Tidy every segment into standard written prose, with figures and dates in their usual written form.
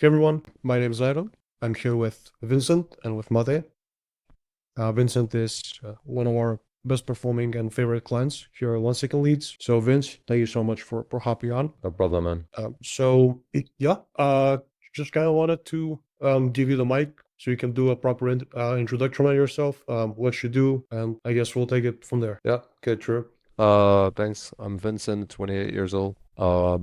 Hey everyone, my name is Iron. I'm here with Vincent and with Mate. Vincent is one of our best performing and favorite clients here at 1 Second Leads. So Vince, thank you so much for hopping on. No problem, man. Just kind of wanted to give you the mic so you can do a proper introduction on yourself, what you do, and I guess we'll take it from there. Yeah, okay, true. Thanks. I'm Vincent, 28 years old.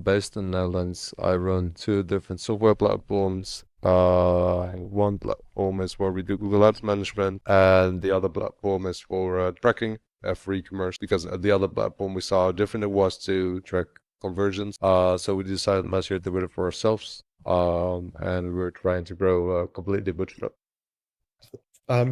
Based in the Netherlands. I run two different software platforms. One platform is where we do Google Ads management, and the other platform is for tracking for e-commerce. Because at the other platform we saw how different it was to track conversions. So we decided last year to do it for ourselves. And we're trying to grow completely bootstrap.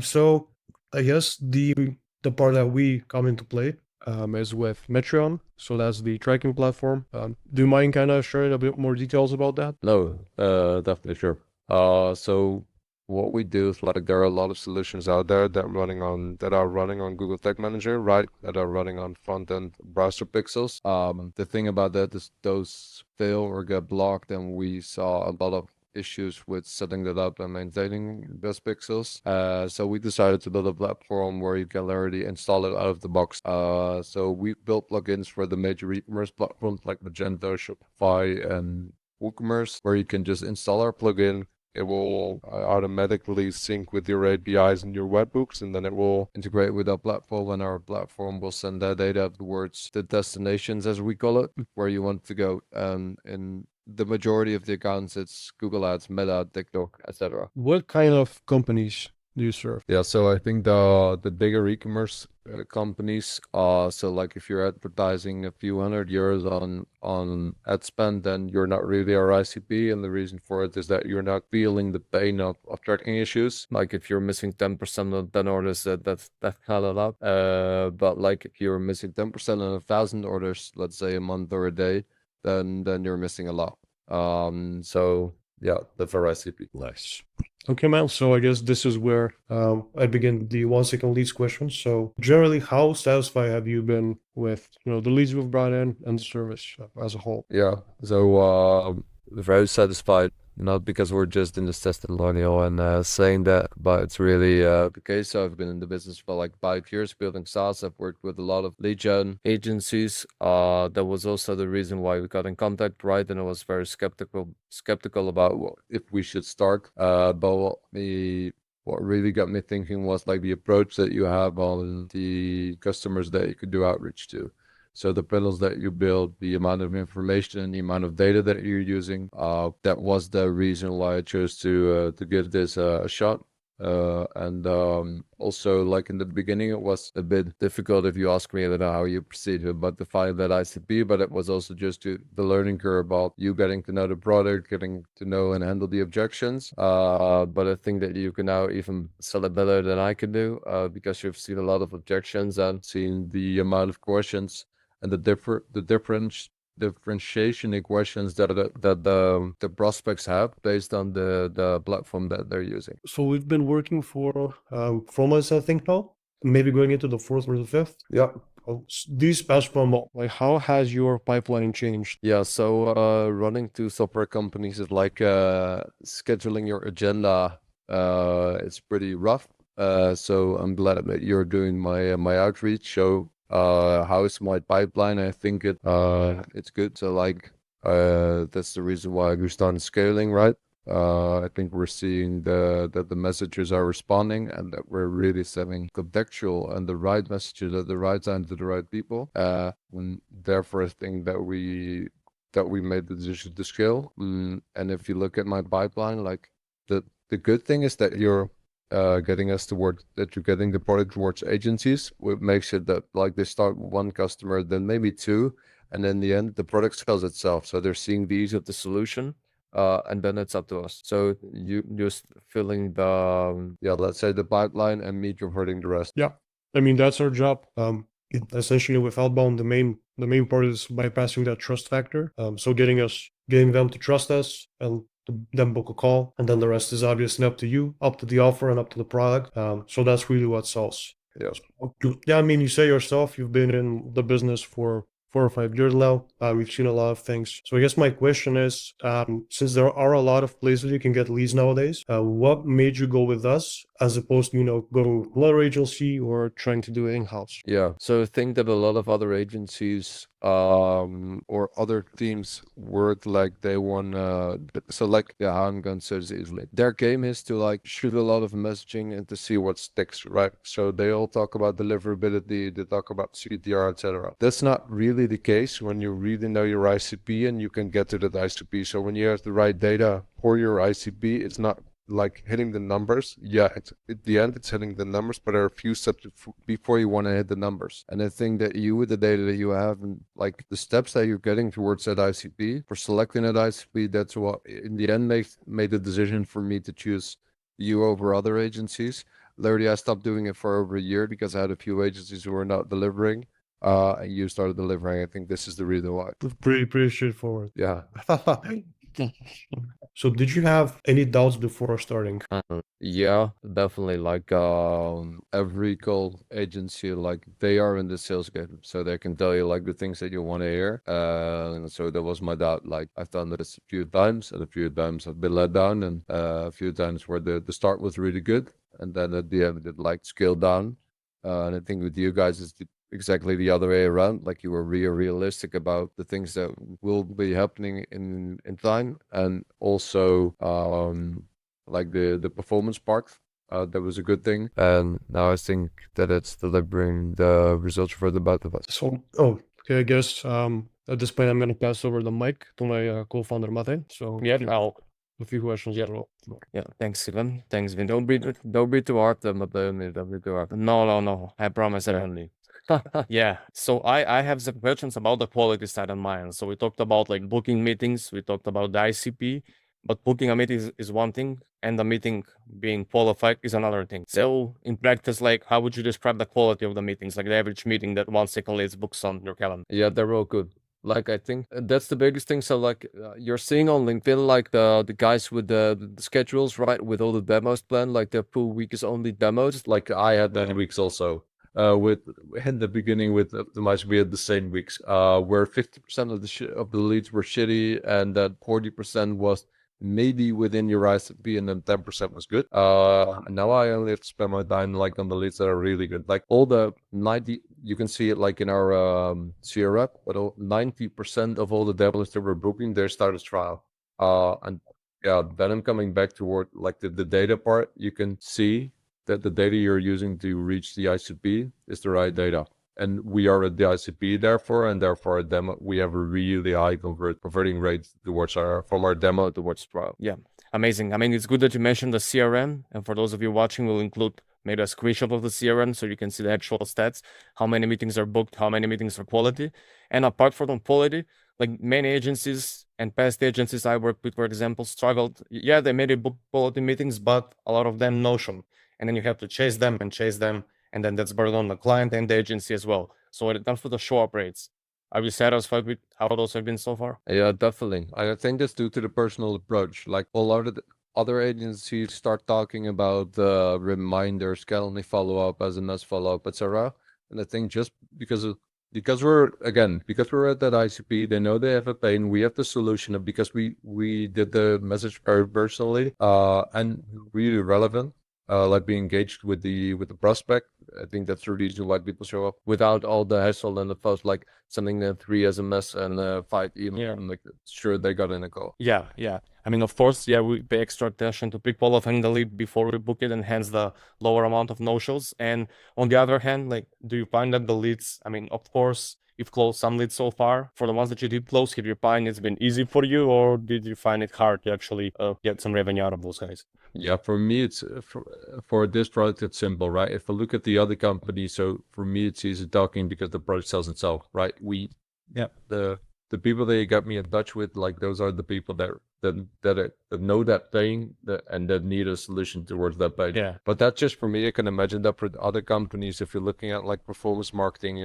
So I guess the part that we come into play is with Metrion. So that's the tracking platform. Do you mind kind of sharing a bit more details about that? No, definitely sure. So what we do is like there are a lot of solutions out there that are running on Google Tag Manager, right? That are running on front-end browser pixels. The thing about that is those fail or get blocked, and we saw a lot of issues with setting that up and maintaining those pixels. So we decided to build a platform where you can already install it out of the box. So we built plugins for the major e-commerce platforms like Magento, Shopify, and WooCommerce, where you can just install our plugin. It will automatically sync with your APIs and your webhooks, and then it will integrate with our platform, and our platform will send that data towards the destinations, as we call it, where you want to go. In the majority of the accounts, it's Google Ads, Meta, TikTok, etc. What kind of companies do you serve? Yeah, so I think the bigger e-commerce companies, so like if you're advertising a few €100 on ad spend, then you're not really our ICP, and the reason for it is that you're not feeling the pain of tracking issues. Like if you're missing 10% of 10 orders, that's kind of a lot. But like if you're missing 10% of 1,000 orders, let's say a month or a day, then you're missing a lot. So yeah, that's our ICP. Nice. Okay, man. So I guess this is where I begin the 1 Second Leads question. So generally, how satisfied have you been with the leads we've brought in and the service as a whole? Yeah, so very satisfied. Not because we're just in this testimonial and saying that, but it's really the case. So I've been in the business for like 5 years building SaaS. I've worked with a lot of lead gen agencies. That was also the reason why we got in contact, right? And I was very skeptical about if we should start. But what really got me thinking was like the approach that you have on the customers that you could do outreach to. So the panels that you build, the amount of information, the amount of data that you're using, that was the reason why I chose to give this a shot. Also, like in the beginning, it was a bit difficult if you ask me, I don't know how you proceed about to find that ICP, but it was also just the learning curve about you getting to know the product, getting to know and handle the objections. But I think that you can now even sell it better than I can do, because you've seen a lot of objections and seen the amount of questions and the differentiation equations that the prospects have based on the platform that they're using. So we've been working for 4 months, I think now, maybe going into the fourth or the fifth. Yeah. These past promo, like how has your pipeline changed? Yeah, so running two software companies is like scheduling your agenda. It's pretty rough. So I'm glad that you're doing my outreach. So how is my pipeline? I think it's good. So like that's the reason why we started scaling, right? I think we're seeing that the messages are responding and that we're really sending contextual and the right messages at the right time to the right people. Therefore, I think that we made the decision to scale. And if you look at my pipeline, like the good thing is that you're getting the product towards agencies, which makes it that like they start with one customer, then maybe two, and then in the end the product sells itself. So they're seeing the ease of the solution, and then it's up to us. So you just filling the let's say the pipeline, and me converting the rest. Yeah, I mean that's our job. Essentially with outbound, the main part is bypassing that trust factor. So getting them to trust us and then book a call, and then the rest is obviously up to you, up to the offer, and up to the product. So that's really what sells. Yes. Yeah, I mean, you say yourself you've been in the business for 4 or 5 years now. We've seen a lot of things. So I guess my question is, since there are a lot of places you can get leads nowadays, what made you go with us as opposed to, go to another agency or trying to do it in-house? Yeah, so I think that a lot of other agencies or other teams work like they want so like how I'm gonna say this easily. Their game is to like shoot a lot of messaging and to see what sticks, right? So they all talk about deliverability, they talk about CTR, etc. That's not really the case when you really know your ICP and you can get to that ICP. So when you have the right data for your ICP, it's not like hitting the numbers. Yeah, at the end it's hitting the numbers, but there are a few steps before you want to hit the numbers. And I think that you, with the data that you have and like the steps that you're getting towards that ICP, for selecting that ICP, that's what in the end made the decision for me to choose you over other agencies. Literally, I stopped doing it for over a year because I had a few agencies who were not delivering. And you started delivering. I think this is the reason why. Pretty straightforward. Yeah. So did you have any doubts before starting? Yeah, definitely. Like every call agency, like they are in the sales game, so they can tell you like the things that you want to hear. And so that was my doubt. Like I've done this a few times, and a few times I've been let down, and a few times where the start was really good, and then at the end it like scaled down. And I think with you guys it's exactly the other way around. Like you were realistic about the things that will be happening in time, and also like the performance part. That was a good thing, and now I think that it's delivering the results for the both of us. So, okay, I guess at this point I'm gonna pass over the mic to my co-founder Mate. So yeah, now a few questions. Yeah, thanks, Steven. Thanks, Vin. Don't be too hard, Mate. Don't be too hard. No. I promise, only. Yeah, so I have some questions about the quality side in mind. So we talked about like booking meetings, we talked about the ICP, but booking a meeting is one thing, and the meeting being qualified is another thing. So in practice, like how would you describe the quality of the meetings, like the average meeting that one Leads books on your calendar? Yeah, they're all good. Like I think that's the biggest thing. So like you're seeing on LinkedIn, like the guys with the schedules, right, with all the demos planned, like their full week is only demos. Like I had that weeks also. With in the beginning with Optimize, we had the same weeks where 50% of the leads were shitty, and that 40% was maybe within your ICP, and then 10% was good. Now I only have to spend my time like on the leads that are really good. Like all the 90, you can see it like in our CRM, but 90% of all the developers that were booking, they started trial. And yeah, then I'm coming back toward like the data part. You can see that the data you're using to reach the ICP is the right data. And we are at the ICP therefore demo, we have a really high converting rate from our demo towards trial. Yeah, amazing. I mean, it's good that you mentioned the CRM, and for those of you watching, we'll include maybe a screenshot of the CRM so you can see the actual stats, how many meetings are booked, how many meetings are quality. And apart from quality, like many agencies and past agencies I worked with, for example, struggled. Yeah, they made book quality meetings, but a lot of them no-show. And then you have to chase them, and then that's burden on the client and the agency as well. So when it comes to the show-up rates, are you satisfied with how those have been so far? Yeah, definitely. I think that's due to the personal approach. Like a lot of the other agencies start talking about reminders, calendar follow-up, SMS follow-up, etc. And I think just because we're at that ICP, they know they have a pain. We have the solution, because we did the message very personally and really relevant. Like being engaged with the prospect. I think that's the reason why people show up without all the hassle and the post, like sending 3 SMS and 5 emails. Yeah. And like sure they got in a call. Yeah. I mean, of course, yeah, we pay extra attention to pre-qualifying the lead before we book it, and hence the lower amount of no-shows. And on the other hand, like, do you find that the leads, I mean, of course, you've closed some leads so far. For the ones that you did close, have you find it's been easy for you, or did you find it hard to actually get some revenue out of those guys? Yeah, for me, it's for this product, it's simple, right? If I look at the other companies, so for me, it's easy talking because the product sells itself, right? The people that you got me in touch with, like those are the people that know that pain and that need a solution towards that pain. Yeah. But that's just for me. I can imagine that for other companies, if you're looking at like performance marketing,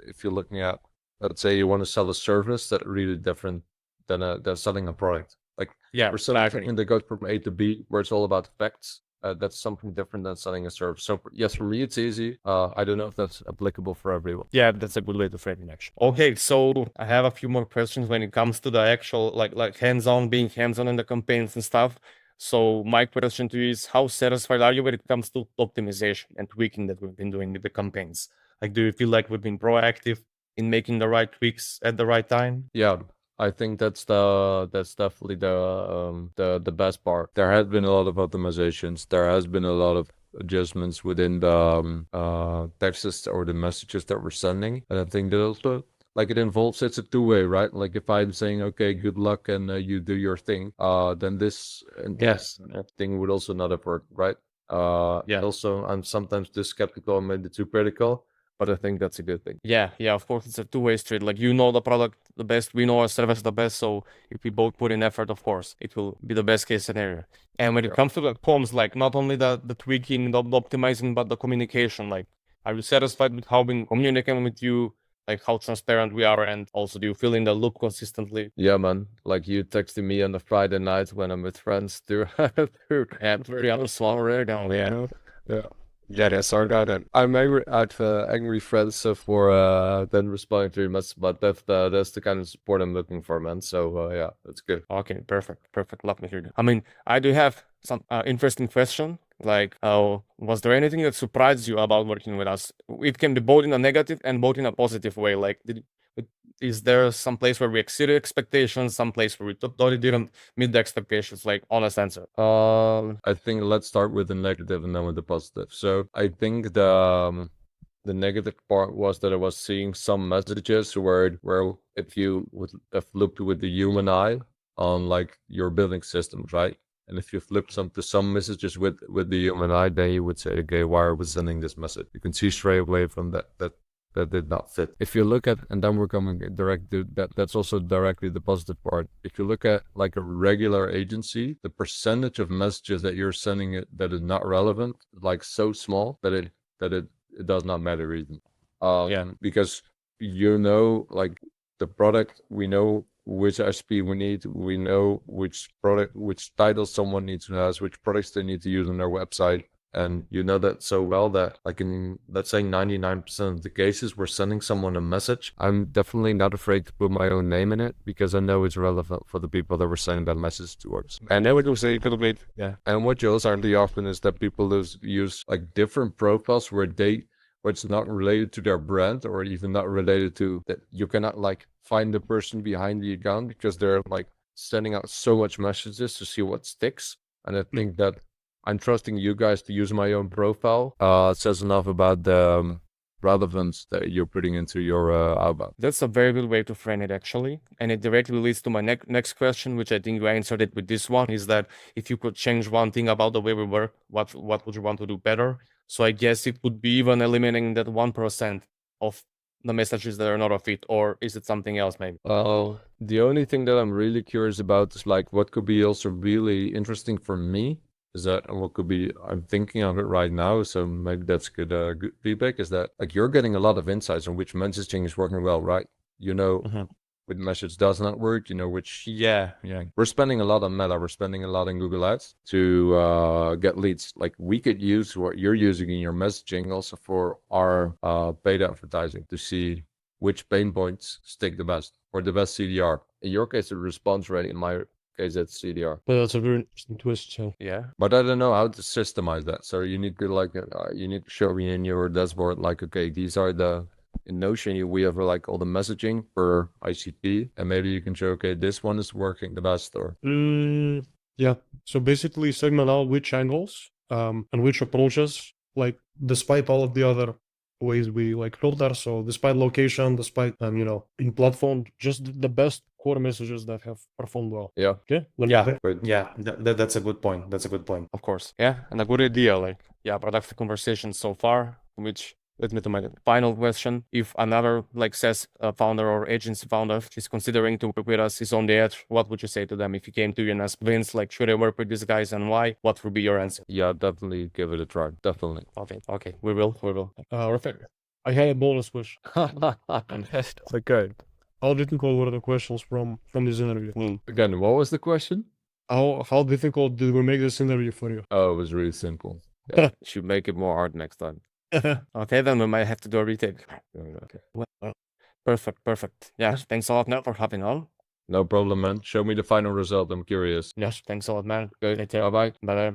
if you're looking at, let's say you want to sell a service, that's really different than selling a product. Like Yeah, we're selling something that goes from A to B, where it's all about facts. that's something different than selling a service. So yes, for me it's easy. I don't know if that's applicable for everyone. Yeah, that's a good way to frame it, actually. Okay, so I have a few more questions when it comes to the actual, like hands-on, being hands-on in the campaigns and stuff. So my question to you is, how satisfied are you when it comes to optimization and tweaking that we've been doing with the campaigns? Like, do you feel like we've been proactive in making the right tweaks at the right time? Yeah, I think that's definitely the best part. There has been a lot of optimizations. There has been a lot of adjustments within the texts or the messages that we're sending. And I think that also, like, it involves, it's a two-way, right? Like if I'm saying, okay, good luck, and you do your thing, then this Yes. thing would also not have worked, right? Yeah. Also, I'm sometimes too skeptical and maybe too critical, but I think that's a good thing. Yeah, of course, it's a two-way street. Like, you know the product the best, we know our service the best, so if we both put in effort, of course, it will be the best case scenario. And when it comes to the comms, like, not only the tweaking, the optimizing, but the communication, like, are you satisfied with how we communicating with you, like how transparent we are, and also do you feel in the loop consistently? Yeah, man. Like you texting me on a Friday night when I'm with friends to Very small right now, yeah. Yeah. Yeah, that's our guy then. I'm angry at angry friends for then responding to your message, but that's the kind of support I'm looking for, man. So yeah, that's good. Okay, perfect. Love to hear that. I mean, I do have some interesting question. Like, was there anything that surprised you about working with us? It can be both in a negative and both in a positive way. Like, is there some place where we exceeded expectations, some place where we totally didn't meet the expectations? Like, honest answer. I think let's start with the negative and then with the positive. So I think the negative part was that I was seeing some messages where if you would have looked with the human eye on like your building systems, right? And if you flip some messages with the human eye, then you would say, okay, why are we sending this message? You can see straight away from that did not fit. If you look at, and then we're coming direct to that's also directly the positive part. If you look at like a regular agency, the percentage of messages that you're sending it that is not relevant, like so small that it does not matter even. Yeah. Because you know, like the product, we know which SP we need, we know which product, which title someone needs to have, which products they need to use on their website. And you know that so well that, like, in, let's say 99% of the cases, we're sending someone a message. I'm definitely not afraid to put my own name in it because I know it's relevant for the people that we're sending that message towards. And then we will say a little bit, yeah. And what you also hardly often is that people use like different profiles where it's not related to their brand or even not related to that. You cannot like find the person behind the account because they're like sending out so much messages to see what sticks. And I think that I'm trusting you guys to use my own profile. It says enough about the relevance that you're putting into your outbound. That's a very good way to frame it, actually. And it directly leads to my next question, which I think you answered it with this one, is that if you could change one thing about the way we work, what would you want to do better? So I guess it would be even eliminating that 1% of the messages that are not a fit, or is it something else maybe? The only thing that I'm really curious about is like what could be also really interesting for me is that what could be, I'm thinking of it right now, so maybe that's good feedback, is that like you're getting a lot of insights on which messaging is working well, right? You know, which message does not work, you know, which, yeah. We're spending a lot on Meta, we're spending a lot on Google Ads to get leads. Like we could use what you're using in your messaging also for our paid advertising to see which pain points stick the best or the best CDR. In your case, the response rate, in my case, it's CDR. But that's a very interesting twist. So Yeah. But I don't know how to systemize that. So you need to like, you need to show me in your dashboard, like, okay, these are the, in Notion, we have like all the messaging per ICP, and maybe you can show, okay, this one is working the best, or yeah. So basically segment out which angles and which approaches, like despite all of the other ways we like filter. So despite location, despite in platform, just the best core messages that have performed well. Yeah. Okay. That's a good point. That's a good point. Of course. Yeah. And a good idea, like, yeah, productive conversation so far, which leads me to my final question. If another like SaaS founder or agency founder is considering to work with us, is on the edge, what would you say to them if you came to you and asked Vince, like, should I work with these guys and why? What would be your answer? Yeah, definitely give it a try. Definitely. Okay. We will. Rafik, I had a bonus question. Okay. How difficult were the questions from this interview? Again, what was the question? How difficult did we make this interview for you? Oh, it was really simple. Should make it more hard next time. Okay, then we might have to do a retake. Okay. Well, perfect. Yeah, thanks a lot, Nat, for hopping on. No problem, man. Show me the final result. I'm curious. Yes, thanks a lot, man. Good. Bye-bye. Bye-bye.